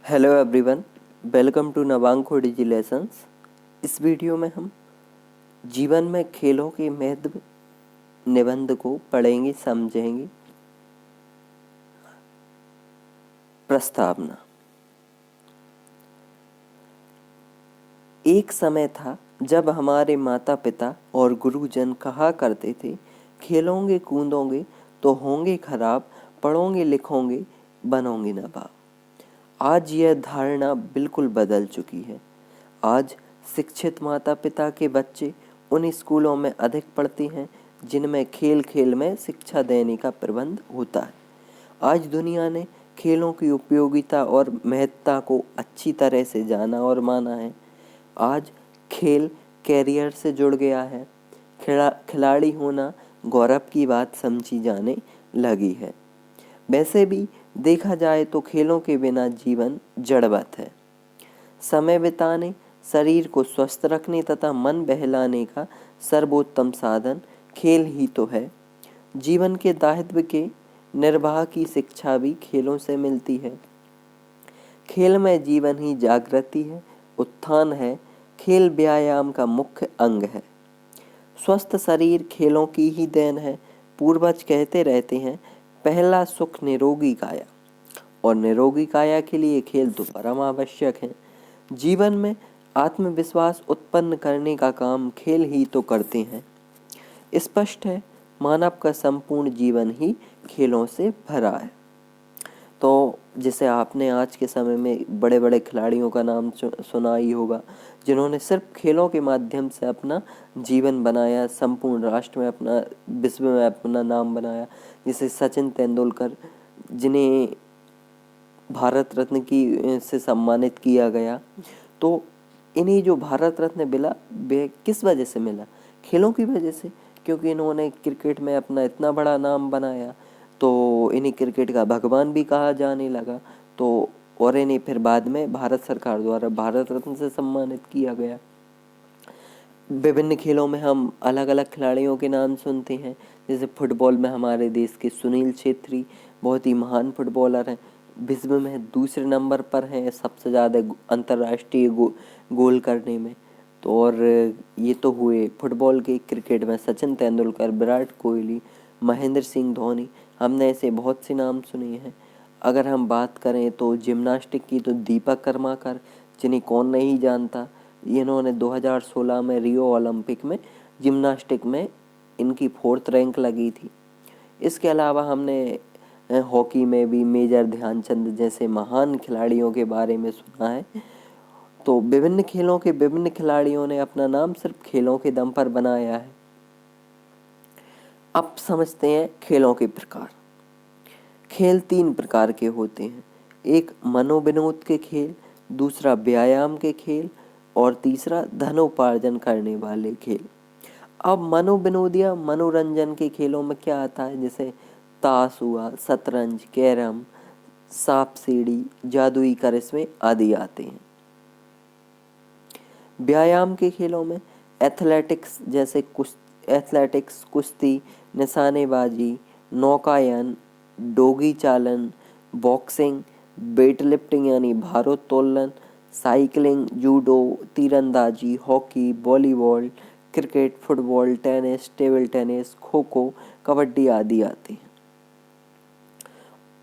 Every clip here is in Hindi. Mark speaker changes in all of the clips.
Speaker 1: Hello everyone, welcome to Navanko digi lessons. इस वीडियो में हम जीवन में खेलों के महत्व निबंध को पढ़ेंगे, समझेंगे। प्रस्तावना। एक समय था जब हमारे माता पिता और गुरुजन कहा करते थे, खेलोगे कूदोगे तो होंगे खराब, पढ़ोगे लिखोगे बनोगे नवाब। आज यह धारणा बिल्कुल बदल चुकी है। आज शिक्षित माता पिता के बच्चे उन स्कूलों में अधिक पढ़ते हैं जिनमें खेल खेल में शिक्षा देने का प्रबंध होता है। आज दुनिया ने खेलों की उपयोगिता और महत्ता को अच्छी तरह से जाना और माना है। आज खेल कैरियर से जुड़ गया है। खिलाड़ी होना गौरव की बात समझी जाने लगी है। वैसे भी देखा जाए तो खेलों के बिना जीवन जड़वत है। समय बिताने, शरीर को स्वस्थ रखने तथा मन बहलाने का सर्वोत्तम साधन खेल ही तो है। जीवन के दायित्व के निर्वाह की शिक्षा भी खेलों से मिलती है। खेल में जीवन ही जागृति है, उत्थान है। खेल व्यायाम का मुख्य अंग है। स्वस्थ शरीर खेलों की ही देन है। पूर्वज कहते रहते हैं, पहला सुख निरोगी काया, और निरोगी काया के लिए खेल तो परम आवश्यक है। जीवन में आत्मविश्वास उत्पन्न करने का काम खेल ही तो करते हैं। स्पष्ट है, मानव का संपूर्ण जीवन ही खेलों से भरा है। तो जैसे आपने आज के समय में बड़े बड़े खिलाड़ियों का नाम सुना ही होगा, जिन्होंने सिर्फ खेलों के माध्यम से अपना जीवन बनाया, संपूर्ण राष्ट्र में अपना, विश्व में अपना नाम बनाया। जैसे सचिन तेंदुलकर, जिन्हें भारत रत्न की से सम्मानित किया गया। तो इन्हें जो भारत रत्न मिला, वे किस वजह से मिला? खेलों की वजह से, क्योंकि इन्होंने क्रिकेट में अपना इतना बड़ा नाम बनाया, तो इन्हें क्रिकेट का भगवान भी कहा जाने लगा। तो और इन्हें फिर बाद में भारत सरकार द्वारा भारत रत्न से सम्मानित किया गया। विभिन्न खेलों में हम अलग अलग खिलाड़ियों के नाम सुनते हैं। जैसे फुटबॉल में हमारे देश के सुनील छेत्री बहुत ही महान फुटबॉलर हैं। विश्व में दूसरे नंबर पर हैं सबसे ज़्यादा अंतर्राष्ट्रीय गोल करने में। तो और ये तो हुए फुटबॉल के। क्रिकेट में सचिन तेंदुलकर, विराट कोहली, महेंद्र सिंह धोनी, हमने ऐसे बहुत से नाम सुने हैं। अगर हम बात करें तो जिम्नास्टिक की, तो दीपक कर्माकर, जिन्हें कौन नहीं जानता। इन्होंने 2016 में रियो ओलंपिक में जिम्नास्टिक में इनकी 4th रैंक लगी थी। इसके अलावा हमने हॉकी में भी मेजर ध्यानचंद जैसे महान खिलाड़ियों के बारे में सुना है। तो विभिन्न खेलों के विभिन्न खिलाड़ियों ने अपना नाम सिर्फ खेलों के दम पर बनाया है। अब समझते हैं खेलों के प्रकार। खेल 3 प्रकार के होते हैं। एक मनोविनोद के खेल, दूसरा व्यायाम के खेल, और तीसरा धनोपार्जन करने वाले खेल। अब मनोविनोद या मनोरंजन के खेलों में क्या आता है? जैसे ताश हुआ, शतरंज, कैरम, सांप सीढ़ी, जादुई करिश्मे आदि आते हैं। व्यायाम के खेलों में एथलेटिक्स, जैसे एथलेटिक्स, कुश्ती, निशानेबाजी, नौकायन, डोगी चालन, बॉक्सिंग, वेट लिफ्टिंग यानी भारोत्तोलन, साइकिलिंग, जूडो, तीरंदाजी, hockey, volleyball, cricket, football, tennis, table tennis, kho kho, kabaddi आदि आते हैं।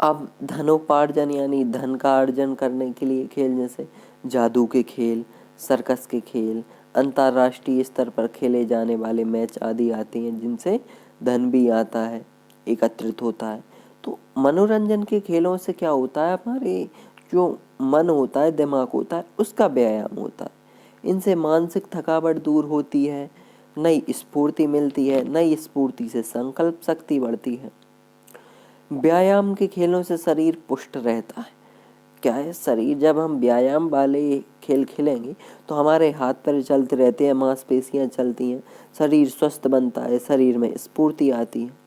Speaker 1: अब धनोपार्जन यानी धन का अर्जन करने के लिए खेल, जैसे जादू के खेल, सर्कस के खेल, अंतर्राष्ट्रीय स्तर पर खेले जाने वाले मैच आदि आते हैं, जिनसे धन भी आता है, एकत्रित होता है। तो मनोरंजन के खेलों से क्या होता है? हमारे जो मन होता है, दिमाग होता है, उसका व्यायाम होता है। इनसे मानसिक थकावट दूर होती है, नई स्फूर्ति मिलती है, नई स्फूर्ति से संकल्प शक्ति बढ़ती है। व्यायाम के खेलों से शरीर पुष्ट रहता है। क्या है? शरीर, जब हम व्यायाम वाले खेल खेलेंगे तो हमारे हाथ पैर चलते रहते हैं, मांसपेशियां चलती हैं, शरीर स्वस्थ बनता है, शरीर में स्फूर्ति आती है।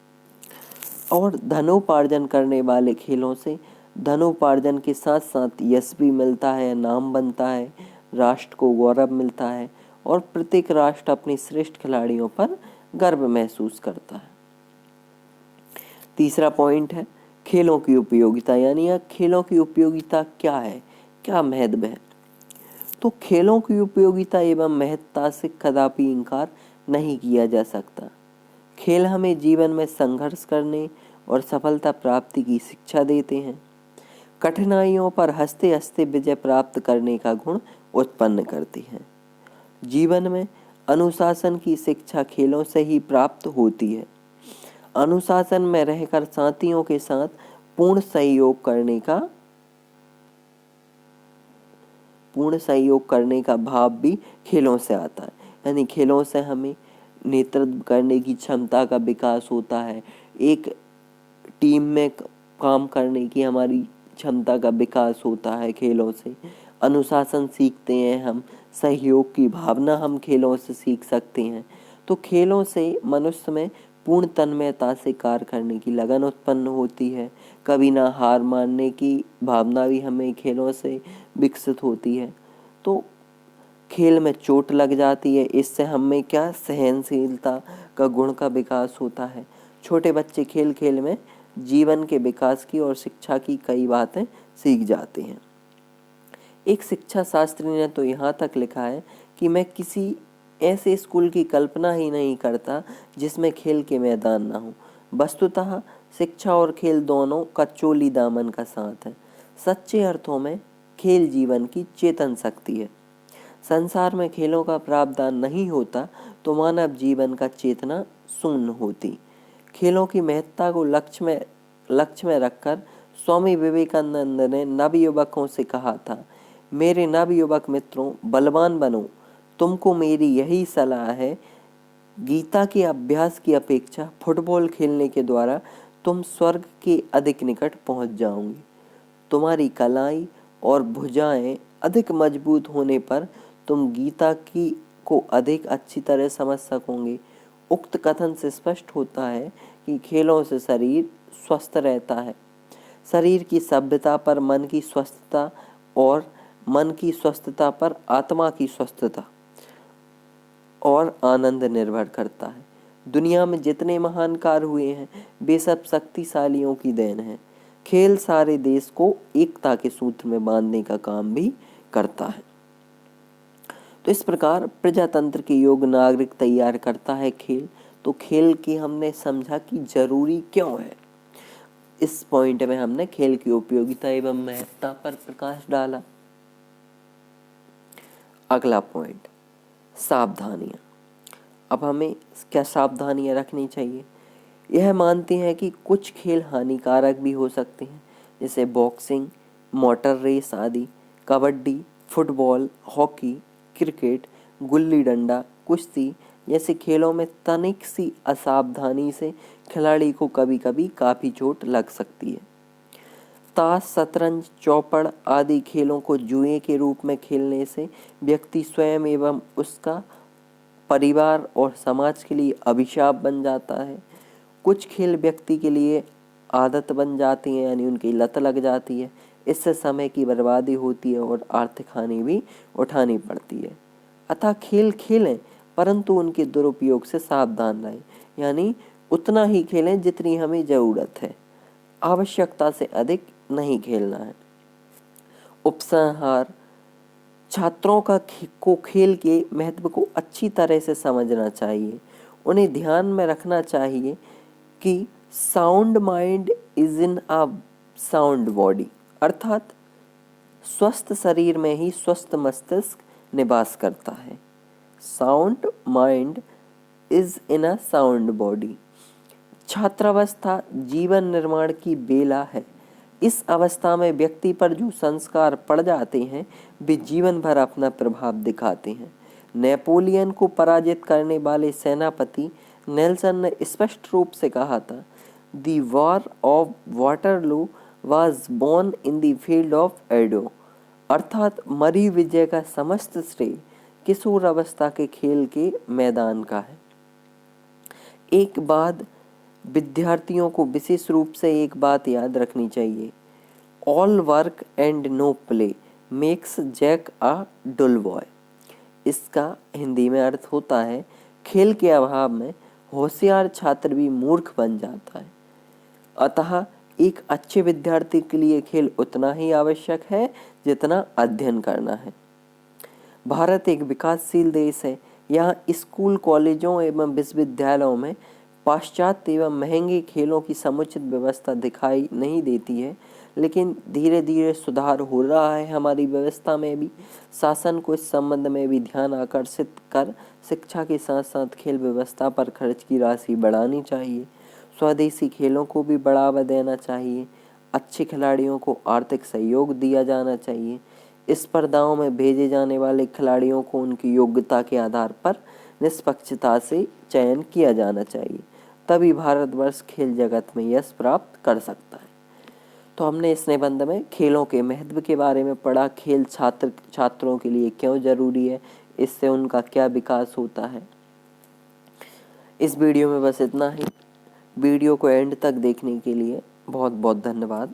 Speaker 1: और धनोपार्जन करने वाले खेलों से धनोपार्जन के साथ साथ यश भी मिलता है, नाम बनता है, राष्ट्र को गौरव मिलता है, और प्रत्येक राष्ट्र अपने श्रेष्ठ खिलाड़ियों पर गर्व महसूस करता है। तीसरा पॉइंट है खेलों की उपयोगिता, यानी खेलों की उपयोगिता क्या है? क्या महत्व है। तो खेलों की उपयोगिता एवं महत्ता से कदापि इनकार नहीं किया जा सकता। खेल हमें जीवन में संघर्ष करने और सफलता प्राप्ति की शिक्षा देते हैं। कठिनाइयों पर हंसते हंसते विजय प्राप्त करने का गुण उत्पन्न करती हैं। जीवन में अनुशासन की शिक्षा खेलों से ही प्राप्त होती है। अनुशासन में रहकर साथियों के साथ पूर्ण सहयोग करने का भाव भी खेलों से आता है। यानी खेलों से हमें नेतृत्व करने की क्षमता का विकास होता है। एक टीम में काम करने की हमारी क्षमता का विकास होता है खेलों से। अनुशासन सीखते हैं हम, सहयोग की भावना हम खेलों से सीख सकते हैं। तो खेलों से मनुष्य में पूर्ण तन्मयता से कार्य करने की लगन उत्पन्न होती है। कभी ना हार मानने की भावना भी हमें खेलों से विकसित होती है। तो खेल में चोट लग जाती है, इससे हमें क्या सहनशीलता का गुण का विकास होता है। छोटे बच्चे खेल खेल में जीवन के विकास की और शिक्षा की कई बातें सीख जाते हैं। एक शिक्षा शास्त्री ने तो यहाँ तक लिखा है कि मैं किसी ऐसे स्कूल की कल्पना ही नहीं करता जिसमें खेल के मैदान ना हो। वस्तुतः शिक्षा और खेल दोनों का चोली दामन का साथ है। सच्चे अर्थों में खेल जीवन की चेतन शक्ति है। संसार में खेलों का प्रावधान नहीं होता तो मानव जीवन का चेतना शून्य होती। खेलों की महत्ता को लक्ष्य में रखकर स्वामी विवेकानंद ने नवयुवकों से कहा था, मेरे नवयुवक मित्रों, बलवान बनो। तुमको मेरी यही सलाह है। गीता के अभ्यास की अपेक्षा फुटबॉल खेलने के द्वारा तुम स्वर्ग के अधिक निकट पहुंच जाओगे। तुम्हारी कलाई और भुजाएं अधिक मजबूत होने पर तुम गीता को अधिक अच्छी तरह समझ सकोगे। उक्त कथन से स्पष्ट होता है कि खेलों से शरीर स्वस्थ रहता है। शरीर की सभ्यता पर मन की स्वस्थता और मन की स्वस्थता पर आत्मा की स्वस्थता और आनंद निर्भर करता है। दुनिया में जितने महान कार्य हुए हैं वे सब शक्तिशालियों की देन है। खेल सारे देश को एकता के सूत्र में बांधने का काम भी करता है। तो इस प्रकार प्रजातंत्र के योग्य नागरिक तैयार करता है खेल। तो खेल की हमने समझा कि जरूरी क्यों है। इस पॉइंट में हमने खेल की उपयोगिता एवं महत्ता पर प्रकाश डाला। अगला पॉइंट, सावधानियां। अब हमें क्या सावधानियां रखनी चाहिए। यह मानते हैं कि कुछ खेल हानिकारक भी हो सकते हैं, जैसे बॉक्सिंग, मोटर रेस आदि, kabaddi, football, hockey, cricket, gulli danda, कुश्ती जैसे खेलों में तनिक सी असावधानी से खिलाड़ी को कभी कभी काफ़ी चोट लग सकती है। ताश, शतरंज, चौपड़ आदि खेलों को जुए के रूप में खेलने से व्यक्ति स्वयं एवं उसका परिवार और समाज के लिए अभिशाप बन जाता है। कुछ खेल व्यक्ति के लिए आदत बन जाती है, यानी उनकी लत लग जाती है। इससे समय की बर्बादी होती है और आर्थिक हानि भी उठानी पड़ती है। अतः खेल खेलें, परंतु उनके दुरुपयोग से सावधान रहें। यानी उतना ही खेलें जितनी हमें ज़रूरत है, आवश्यकता से अधिक नहीं खेलना है। उपसंहार, छात्रों को खेल के महत्व को अच्छी तरह से समझना चाहिए। उन्हें ध्यान में रखना चाहिए कि sound mind is in a sound body, अर्थात स्वस्थ शरीर में ही स्वस्थ मस्तिष्क निवास करता है। Sound mind is in a sound body. छात्रावस्था जीवन निर्माण की बेला है। इस अवस्था में व्यक्ति पर जो संस्कार पड़ जाते हैं वे जीवन भर अपना प्रभाव दिखाते हैं। नेपोलियन को पराजित करने वाले सेनापति नेल्सन ने स्पष्ट रूप से कहा था, the war of Waterloo was born in the field of Eton, अर्थात मरी विजय का समस्त श्रेय किशोर अवस्था के खेल के मैदान का है। एक बाद विद्यार्थियों को विशेष रूप से एक बात याद रखनी चाहिए, all work and no play makes Jack a dull boy. इसका हिंदी में अर्थ होता है, खेल के अभाव में होशियार छात्र भी मूर्ख बन जाता है। अतः एक अच्छे विद्यार्थी के लिए खेल उतना ही आवश्यक है जितना अध्ययन करना है। भारत एक विकासशील देश है। यहाँ स्कूल, कॉलेजों एवं विश्वविद्यालयों में पाश्चात्य एवं महंगे खेलों की समुचित व्यवस्था दिखाई नहीं देती है, लेकिन धीरे धीरे सुधार हो रहा है हमारी व्यवस्था में भी। शासन को इस संबंध में भी ध्यान आकर्षित कर शिक्षा के साथ साथ खेल व्यवस्था पर खर्च की राशि बढ़ानी चाहिए। स्वदेशी खेलों को भी बढ़ावा देना चाहिए। अच्छे खिलाड़ियों को आर्थिक सहयोग दिया जाना चाहिए। स्पर्धाओं में भेजे जाने वाले खिलाड़ियों को उनकी योग्यता के आधार पर निष्पक्षता से चयन किया जाना चाहिए, तभी भारतवर्ष खेल जगत में यश प्राप्त कर सकता है। तो हमने इस निबंध में खेलों के महत्व के बारे में पढ़ा। खेल छात्रों के लिए क्यों जरूरी है, इससे उनका क्या विकास होता है। इस वीडियो में बस इतना ही। वीडियो को एंड तक देखने के लिए बहुत बहुत धन्यवाद।